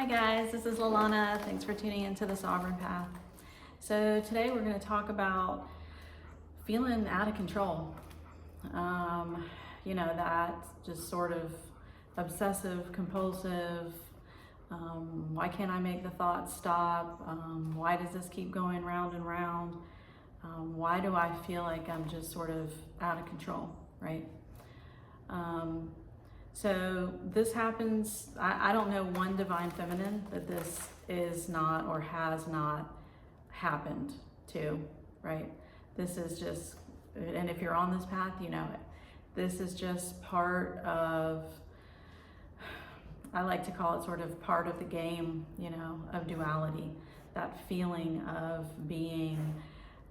Hi guys, this is Lalana. Thanks for tuning into the Sovereign Path. So today we're going to talk about feeling out of control. That just sort of obsessive, compulsive, why can't I make the thoughts stop? Why does this keep going round and round? Why do I feel like I'm just sort of out of control, right? So this happens, I don't know one divine feminine that this is not or has not happened to, right? This is just, and if you're on this path, you know it. This is just part of, I like to call it sort of part of the game, of duality. That feeling of being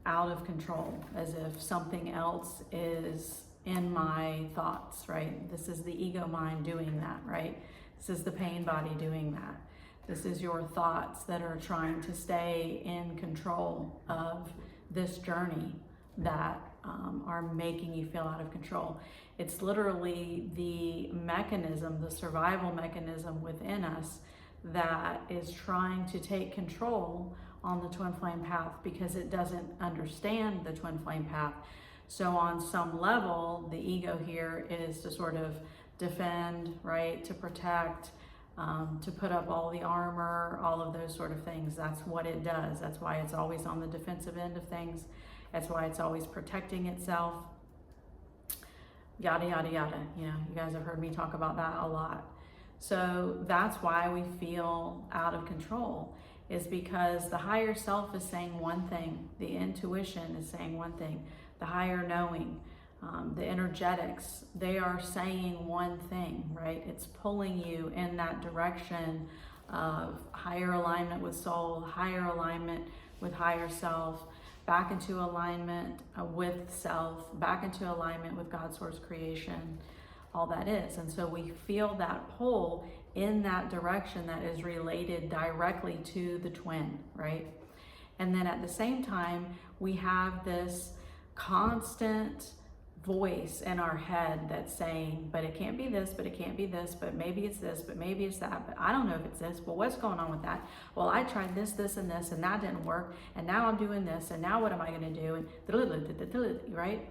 out of control, as if something else is in my thoughts, right? This is the ego mind doing that, right? This is the pain body doing that. This is your thoughts that are trying to stay in control of this journey that are making you feel out of control. It's literally the mechanism, the survival mechanism within us that is trying to take control on the twin flame path because it doesn't understand the twin flame path. So on some level, the ego here is to sort of defend, right? To protect, to put up all the armor, all of those sort of things. That's what it does. That's why it's always on the defensive end of things. That's why it's always protecting itself. Yada, yada, yada. You guys have heard me talk about that a lot. So that's why we feel out of control, is because the higher self is saying one thing. The intuition is saying one thing. The higher knowing, the energetics, they are saying one thing, right? It's pulling you in that direction of higher alignment with soul, higher alignment with higher self, back into alignment with self, back into alignment with God's source creation, all that is. And so we feel that pull in that direction that is related directly to the twin, right? And then at the same time, we have this constant voice in our head that's saying, but it can't be this, but it can't be this, but maybe it's this, but maybe it's that, but I don't know if it's this. Well, what's going on with that? Well, I tried this, this, and this, and that didn't work, and now I'm doing this, and now what am I going to do? And right?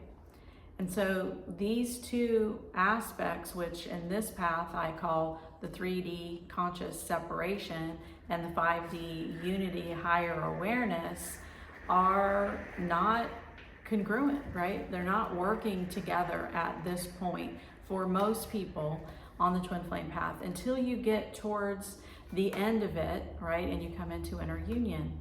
And so these two aspects, which in this path I call the 3D conscious separation and the 5D unity higher awareness, are not congruent, right? They're not working together at this point for most people on the twin flame path until you get towards the end of it, right? And you come into inner union.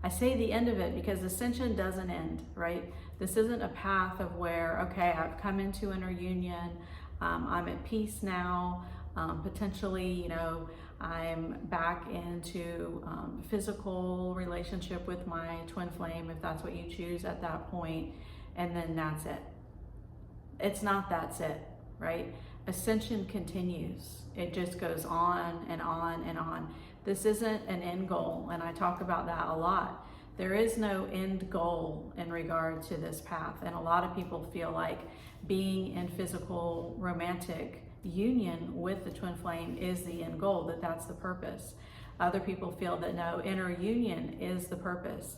I say the end of it because ascension doesn't end, right? This isn't a path of where, okay, I've come into inner union, I'm at peace now, potentially, I'm back into physical relationship with my twin flame, if that's what you choose at that point, and then that's it. It's not that's it, right? Ascension continues. It just goes on and on and on. This isn't an end goal, and I talk about that a lot. There is no end goal in regard to this path, and a lot of people feel like being in physical romantic union with the twin flame is the end goal, that's the purpose. Other people feel that no, inner union is the purpose.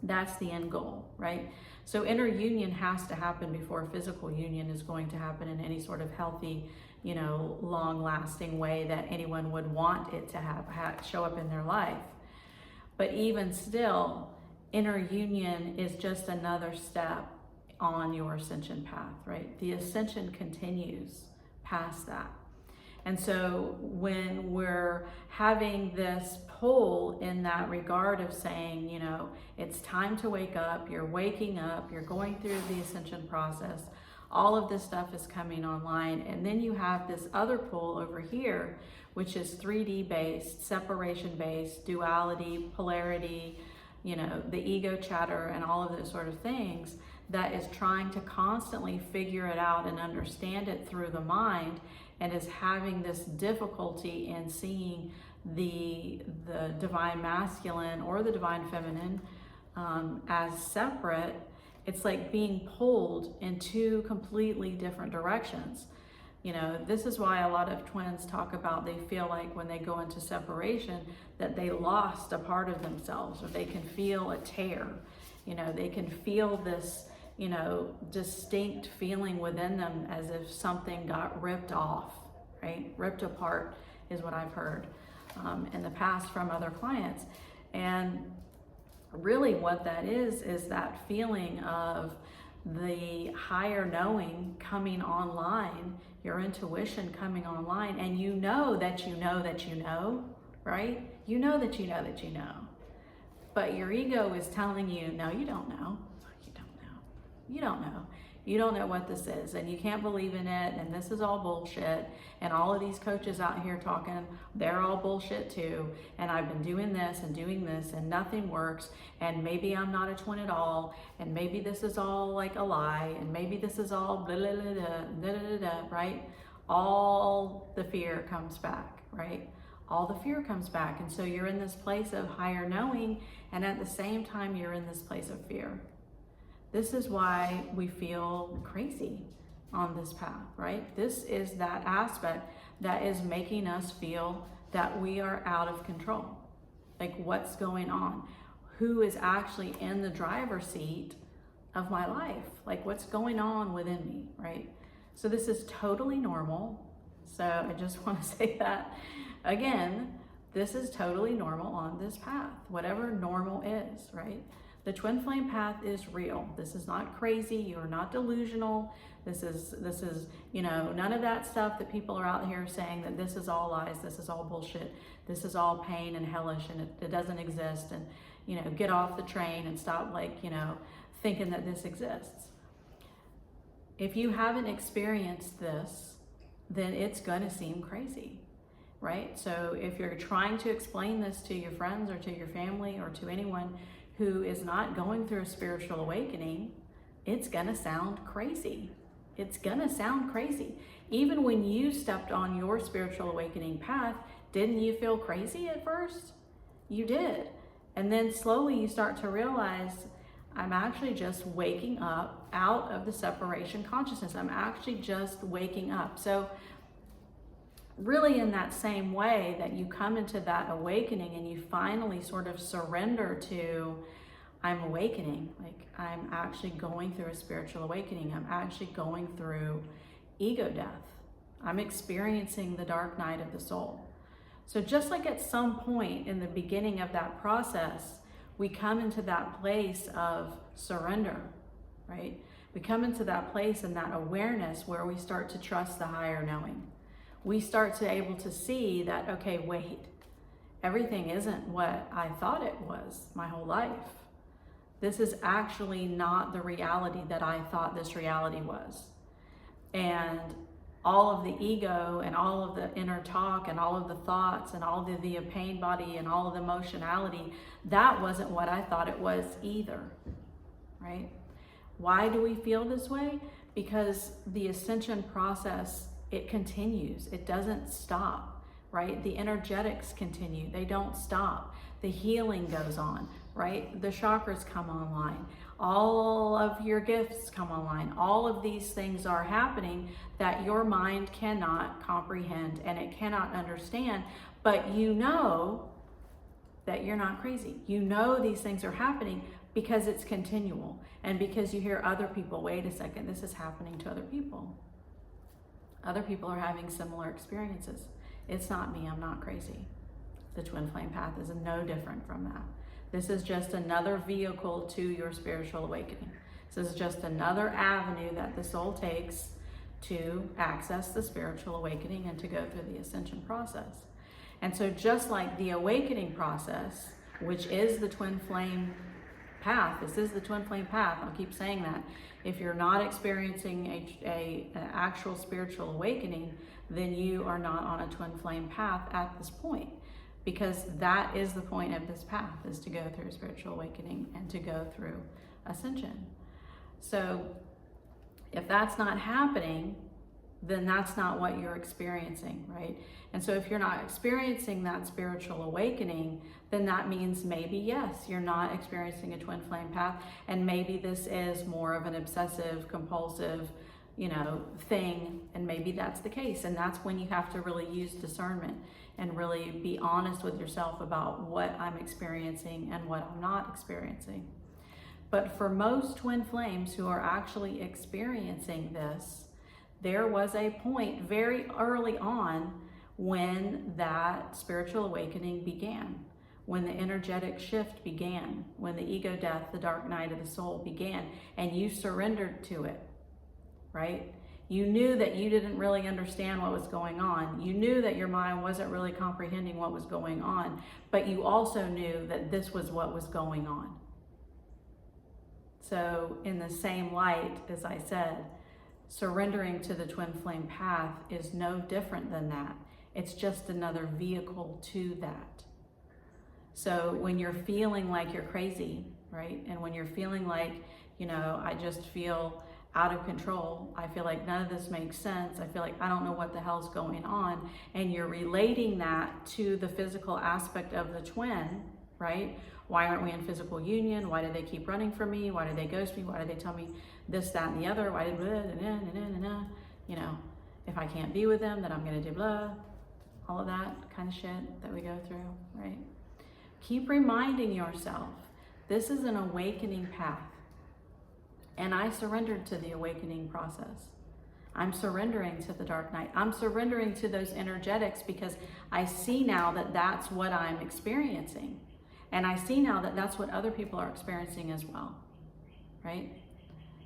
That's the end goal, right? So inner union has to happen before physical union is going to happen in any sort of healthy, long-lasting way that anyone would want it to show up in their life. But even still, inner union is just another step on your ascension path, right? The ascension continues past that. And so when we're having this pull in that regard of saying, it's time to wake up, you're waking up, you're going through the ascension process, all of this stuff is coming online. And then you have this other pull over here, which is 3D based, separation based, duality, polarity, the ego chatter and all of those sort of things, that is trying to constantly figure it out and understand it through the mind, and is having this difficulty in seeing the divine masculine or the divine feminine as separate. It's like being pulled in two completely different directions. You know, this is why a lot of twins talk about they feel like when they go into separation that they lost a part of themselves, or they can feel a tear. You know, they can feel this, you know, distinct feeling within them as if something got ripped off, right? Ripped apart is what I've heard in the past from other clients. And really what that is that feeling of the higher knowing coming online, your intuition coming online, and you know that you know that you know, right? You know that you know that you know. But your ego is telling you, no, you don't know. You don't know. You don't know. You don't know what this is, and you can't believe in it, and this is all bullshit. And all of these coaches out here talking, they're all bullshit too. And I've been doing this, and nothing works. And maybe I'm not a twin at all. And maybe this is all like a lie. And maybe this is all blah, blah, blah, blah, blah, blah, right? All the fear comes back, right? All the fear comes back. And so you're in this place of higher knowing, and at the same time, you're in this place of fear. This is why we feel crazy on this path, right? This is that aspect that is making us feel that we are out of control. Like, what's going on? Who is actually in the driver's seat of my life? Like, what's going on within me, right? So this is totally normal. So I just want to say that again, this is totally normal on this path, whatever normal is, right? The twin flame path is real. This is not crazy. You're not delusional. This is, you know, none of that stuff that people are out here saying that this is all lies, this is all bullshit, this is all pain and hellish, and it doesn't exist, and, you know, get off the train and stop, like, you know, thinking that this exists. If you haven't experienced this, then it's going to seem crazy, right? So if you're trying to explain this to your friends or to your family or to anyone who is not going through a spiritual awakening, it's gonna sound crazy. It's gonna sound crazy. Even when you stepped on your spiritual awakening path, didn't you feel crazy at first? You did. And then slowly you start to realize, I'm actually just waking up out of the separation consciousness. I'm actually just waking up. So really in that same way that you come into that awakening and you finally sort of surrender to, I'm awakening, like I'm actually going through a spiritual awakening. I'm actually going through ego death. I'm experiencing the dark night of the soul. So just like at some point in the beginning of that process, we come into that place of surrender, right? We come into that place and that awareness where we start to trust the higher knowing. We start to able to see that, okay, wait, everything isn't what I thought it was my whole life. This is actually not the reality that I thought this reality was. And all of the ego and all of the inner talk and all of the thoughts and all of the pain body and all of the emotionality, that wasn't what I thought it was either, right? Why do we feel this way? Because the ascension process, it continues. It doesn't stop, right? The energetics continue. They don't stop. The healing goes on, right? The chakras come online. All of your gifts come online. All of these things are happening that your mind cannot comprehend and it cannot understand, but you know that you're not crazy. You know these things are happening because it's continual and because you hear other people, wait a second, this is happening to other people. Other people are having similar experiences. It's not me, I'm not crazy. The twin flame path is no different from that. This is just another vehicle to your spiritual awakening. This is just another avenue that the soul takes to access the spiritual awakening and to go through the ascension process. And so just like the awakening process, which is the twin flame path, this is the twin flame path, I'll keep saying that. If you're not experiencing an actual spiritual awakening, then you are not on a twin flame path at this point, because that is the point of this path, is to go through spiritual awakening and to go through ascension. So if that's not happening, then that's not what you're experiencing, right? And so if you're not experiencing that spiritual awakening, then that means maybe, yes, you're not experiencing a twin flame path, and maybe this is more of an obsessive, compulsive, thing, and maybe that's the case. And that's when you have to really use discernment and really be honest with yourself about what I'm experiencing and what I'm not experiencing. But for most twin flames who are actually experiencing this, there was a point very early on when that spiritual awakening began, when the energetic shift began, when the ego death, the dark night of the soul began, and you surrendered to it, right? You knew that you didn't really understand what was going on. You knew that your mind wasn't really comprehending what was going on, but you also knew that this was what was going on. So in the same light, as I said, surrendering to the twin flame path is no different than that. It's just another vehicle to that. So when you're feeling like you're crazy, right? And when you're feeling like, I just feel out of control, I feel like none of this makes sense, I feel like I don't know what the hell's going on, and you're relating that to the physical aspect of the twin, right? Why aren't we in physical union? Why do they keep running from me? Why do they ghost me? Why do they tell me this, that, and the other? Why did if I can't be with them, then I'm gonna do blah, all of that kind of shit that we go through, right? Keep reminding yourself, this is an awakening path. And I surrendered to the awakening process. I'm surrendering to the dark night. I'm surrendering to those energetics because I see now that that's what I'm experiencing. And I see now that that's what other people are experiencing as well, right?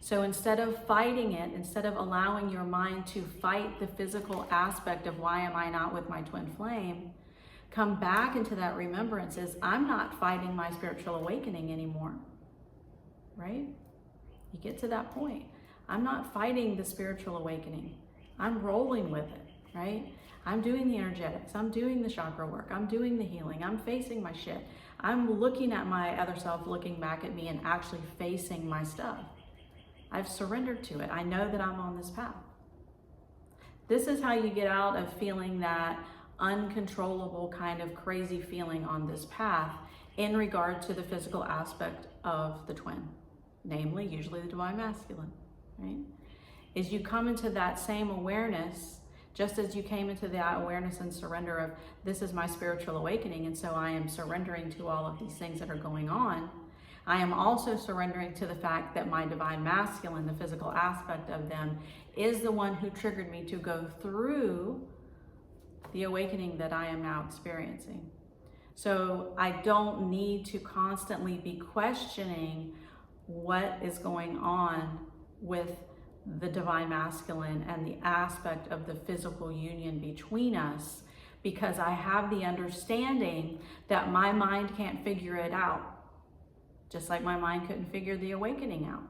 So instead of fighting it, instead of allowing your mind to fight the physical aspect of why am I not with my twin flame, come back into that remembrance as I'm not fighting my spiritual awakening anymore, right? You get to that point. I'm not fighting the spiritual awakening. I'm rolling with it, right? I'm doing the energetics. I'm doing the chakra work. I'm doing the healing. I'm facing my shit. I'm looking at my other self, looking back at me and actually facing my stuff. I've surrendered to it. I know that I'm on this path. This is how you get out of feeling that uncontrollable kind of crazy feeling on this path in regard to the physical aspect of the twin. Namely, usually the divine masculine, right? Is you come into that same awareness, just as you came into that awareness and surrender of this is my spiritual awakening, and so I am surrendering to all of these things that are going on. I am also surrendering to the fact that my divine masculine, the physical aspect of them, is the one who triggered me to go through the awakening that I am now experiencing. So I don't need to constantly be questioning what is going on with the divine masculine and the aspect of the physical union between us, because I have the understanding that my mind can't figure it out, just like my mind couldn't figure the awakening out.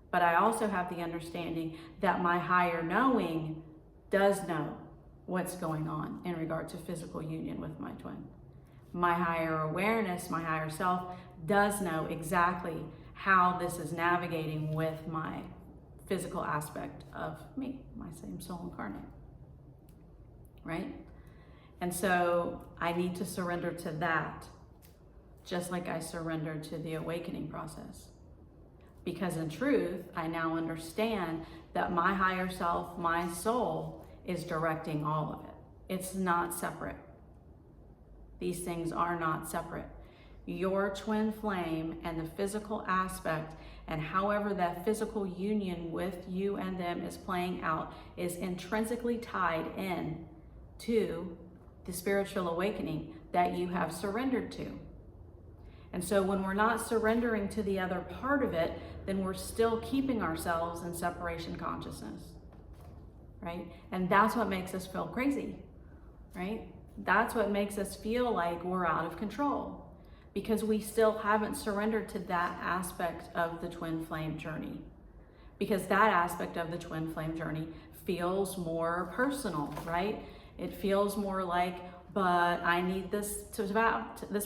But I also have the understanding that my higher knowing does know what's going on in regard to physical union with my twin. My higher awareness, my higher self, does know exactly how this is navigating with my physical aspect of me, my same soul incarnate, right? And so I need to surrender to that, just like I surrendered to the awakening process. Because in truth, I now understand that my higher self, my soul, is directing all of it. It's not separate. These things are not separate. Your twin flame and the physical aspect and however that physical union with you and them is playing out is intrinsically tied in to the spiritual awakening that you have surrendered to. And so when we're not surrendering to the other part of it, then we're still keeping ourselves in separation consciousness, right? And that's what makes us feel crazy, right? That's what makes us feel like we're out of control, because we still haven't surrendered to that aspect of the twin flame journey. Because that aspect of the twin flame journey feels more personal, right? It feels more like, but I need this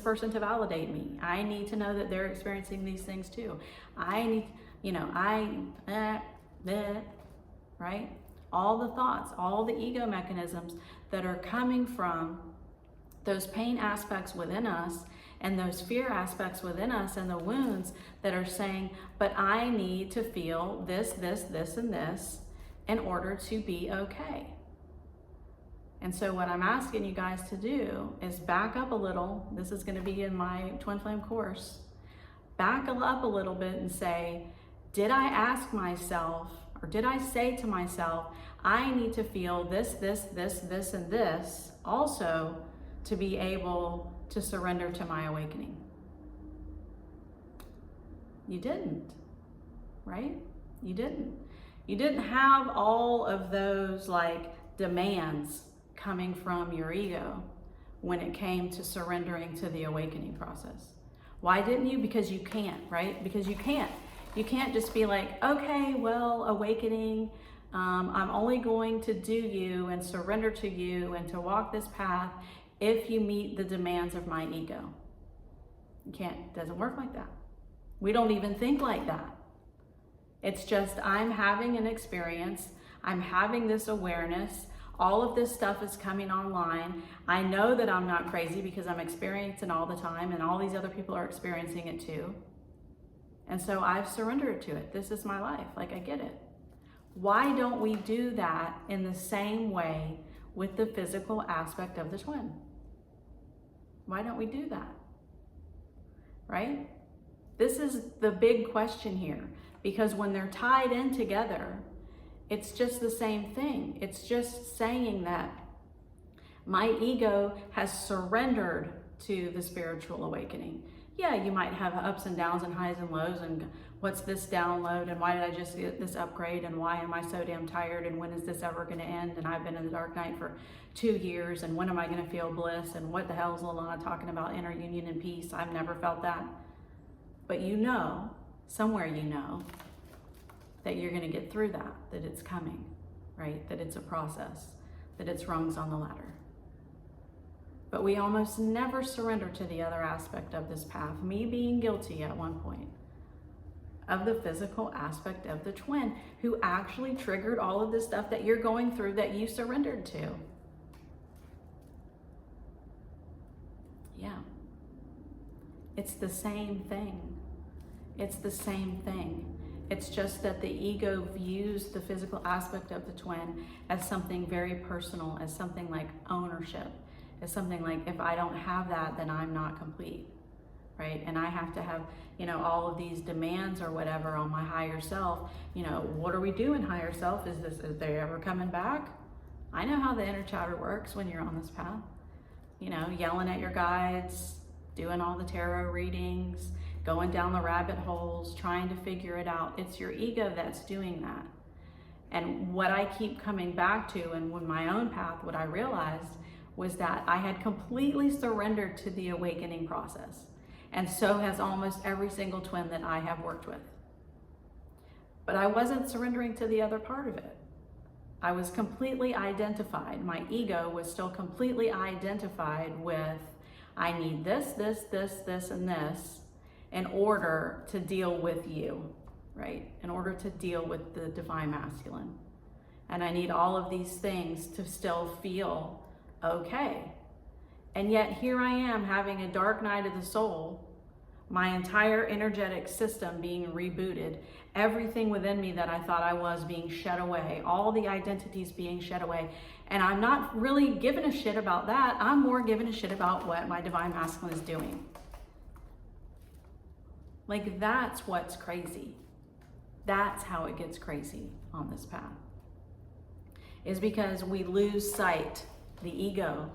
person to validate me. I need to know that they're experiencing these things too. I need, right? All the thoughts, all the ego mechanisms that are coming from those pain aspects within us and those fear aspects within us and the wounds that are saying, but I need to feel this, and this in order to be okay. And so what I'm asking you guys to do is back up a little. This is going to be in my Twin Flame course. Back up a little bit and say, did I ask myself, or did I say to myself, I need to feel this, this, this, this, and this also to be able to surrender to my awakening? You didn't, right? You didn't. You didn't have all of those like demands coming from your ego when it came to surrendering to the awakening process. Why didn't you? Because you can't, right? Because you can't. You can't just be like, okay, well, awakening, I'm only going to do you and surrender to you and to walk this path if you meet the demands of my ego. You can't, it doesn't work like that. We don't even think like that. It's just, I'm having an experience, I'm having this awareness, all of this stuff is coming online. I know that I'm not crazy because I'm experiencing all the time and all these other people are experiencing it too. And so I've surrendered to it. This is my life, like I get it. Why don't we do that in the same way with the physical aspect of the twin? Why don't we do that? Right? This is the big question here, because when they're tied in together, it's just the same thing. It's just saying that my ego has surrendered to the spiritual awakening. Yeah, you might have ups and downs and highs and lows and what's this download and why did I just get this upgrade and why am I so damn tired and when is this ever going to end and I've been in the dark night for 2 years and when am I going to feel bliss and what the hell is Lalana talking about inner union and peace? I've never felt that. But you know, somewhere you know, that you're going to get through that, that it's coming, right? That it's a process, that it's rungs on the ladder. But we almost never surrender to the other aspect of this path, me being guilty at one point, of the physical aspect of the twin, who actually triggered all of this stuff that you're going through that you surrendered to. Yeah. It's the same thing. It's the same thing. It's just that the ego views the physical aspect of the twin as something very personal, as something like ownership, as something like, if I don't have that, then I'm not complete, right? And I have to have, you know, all of these demands or whatever on my higher self. You know, what are we doing, higher self? Is they ever coming back? I know how the inner chatter works when you're on this path. You know, yelling at your guides, doing all the tarot readings, going down the rabbit holes, trying to figure it out. It's your ego that's doing that. And what I keep coming back to, and when my own path, what I realized was that I had completely surrendered to the awakening process. And so has almost every single twin that I have worked with. But I wasn't surrendering to the other part of it. I was completely identified. My ego was still completely identified with, I need this, this, this, this, and this in order to deal with you, right? In order to deal with the divine masculine. And I need all of these things to still feel okay. And yet here I am having a dark night of the soul, my entire energetic system being rebooted, everything within me that I thought I was being shed away, all the identities being shed away. And I'm not really giving a shit about that. I'm more giving a shit about what my divine masculine is doing. Like, that's what's crazy. That's how it gets crazy on this path. Is because we lose sight, the ego,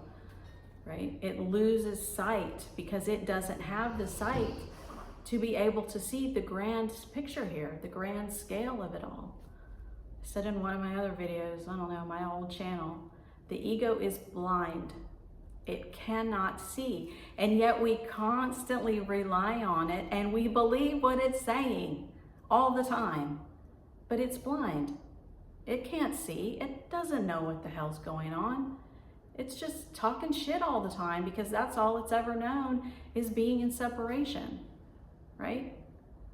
right? It loses sight because it doesn't have the sight to be able to see the grand picture here, the grand scale of it all. I said in one of my other videos, I don't know, my old channel, the ego is blind. It cannot see. And yet we constantly rely on it and we believe what it's saying all the time. But it's blind. It can't see. It doesn't know what the hell's going on. It's just talking shit all the time because that's all it's ever known, is being in separation, right?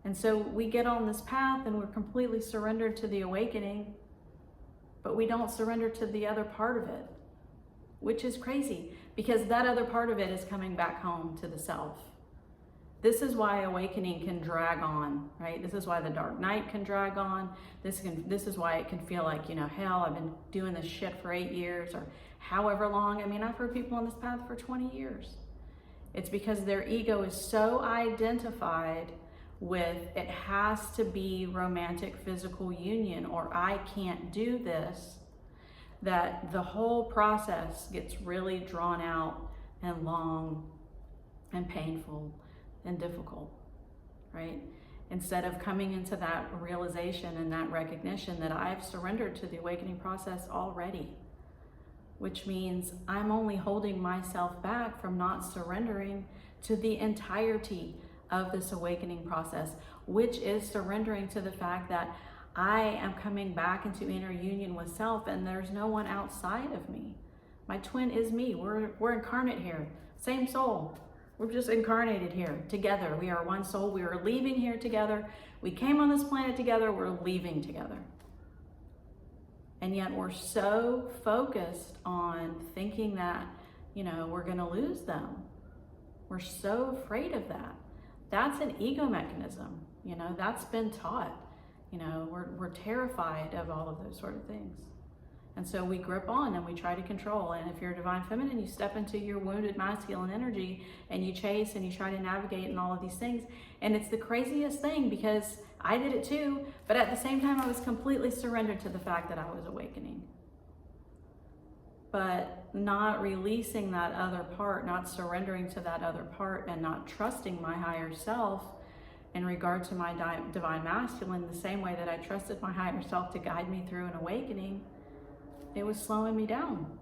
And so we get on this path and we're completely surrendered to the awakening, but we don't surrender to the other part of it, which is crazy because that other part of it is coming back home to the self. This is why awakening can drag on, right? This is why the dark night can drag on. This is why it can feel like, you know, hell, I've been doing this shit for 8 years or however long. I mean, I've heard people on this path for 20 years. It's because their ego is so identified with it has to be romantic physical union or I can't do this, that the whole process gets really drawn out and long and painful and difficult, right? Instead of coming into that realization and that recognition that I've surrendered to the awakening process already, which means I'm only holding myself back from not surrendering to the entirety of this awakening process, which is surrendering to the fact that I am coming back into inner union with self and there's no one outside of me. My twin is me. We're incarnate here, same soul. We're just incarnated here together. We are one soul. We are leaving here together. We came on this planet together. We're leaving together. And yet we're so focused on thinking that, you know, we're going to lose them. We're so afraid of that. That's an ego mechanism. You know, that's been taught. You know, we're terrified of all of those sort of things. And so we grip on and we try to control. And if you're a divine feminine, you step into your wounded masculine energy and you chase and you try to navigate and all of these things. And it's the craziest thing because I did it too, but at the same time, I was completely surrendered to the fact that I was awakening. But not releasing that other part, not surrendering to that other part and not trusting my higher self in regard to my divine masculine, the same way that I trusted my higher self to guide me through an awakening, it was slowing me down.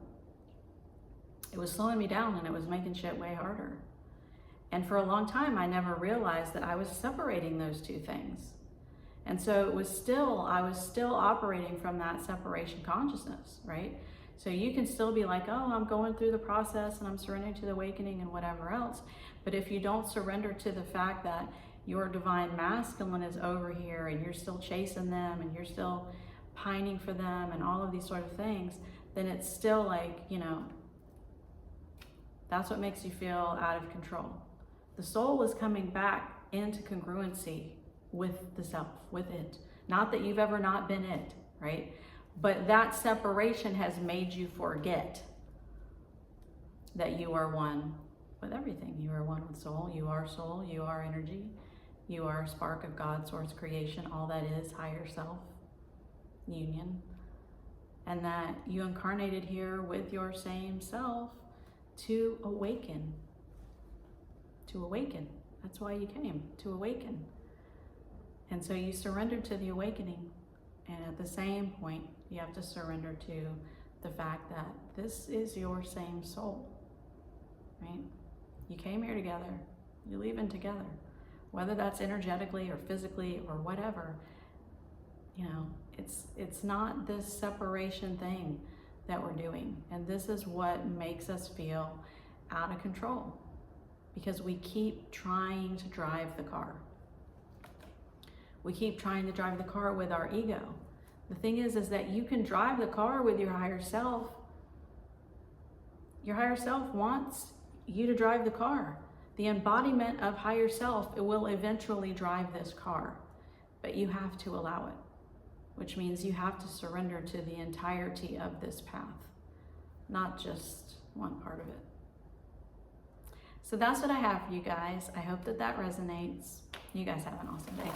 It was slowing me down and it was making shit way harder. And for a long time, I never realized that I was separating those two things. And so I was still operating from that separation consciousness, right? So you can still be like, oh, I'm going through the process and I'm surrendering to the awakening and whatever else. But if you don't surrender to the fact that your divine masculine is over here and you're still chasing them and you're still pining for them and all of these sort of things, then it's still like, you know, that's what makes you feel out of control. The soul is coming back into congruency with the self, with it. Not that you've ever not been it, right? But that separation has made you forget that you are one with everything. You are one with soul, you are energy, you are a spark of God, source, creation, all that is higher self, union. And that you incarnated here with your same self to awaken. To awaken. That's why you came, to awaken. And so you surrendered to the awakening. And at the same point, you have to surrender to the fact that this is your same soul, right? You came here together, you're leaving together. Whether that's energetically or physically or whatever, you know, it's not this separation thing that we're doing. And this is what makes us feel out of control because we keep trying to drive the car. We keep trying to drive the car with our ego. The thing is that you can drive the car with your higher self. Your higher self wants you to drive the car. The embodiment of higher self, it will eventually drive this car, but you have to allow it, which means you have to surrender to the entirety of this path, not just one part of it. So that's what I have for you guys. I hope that resonates. You guys have an awesome day.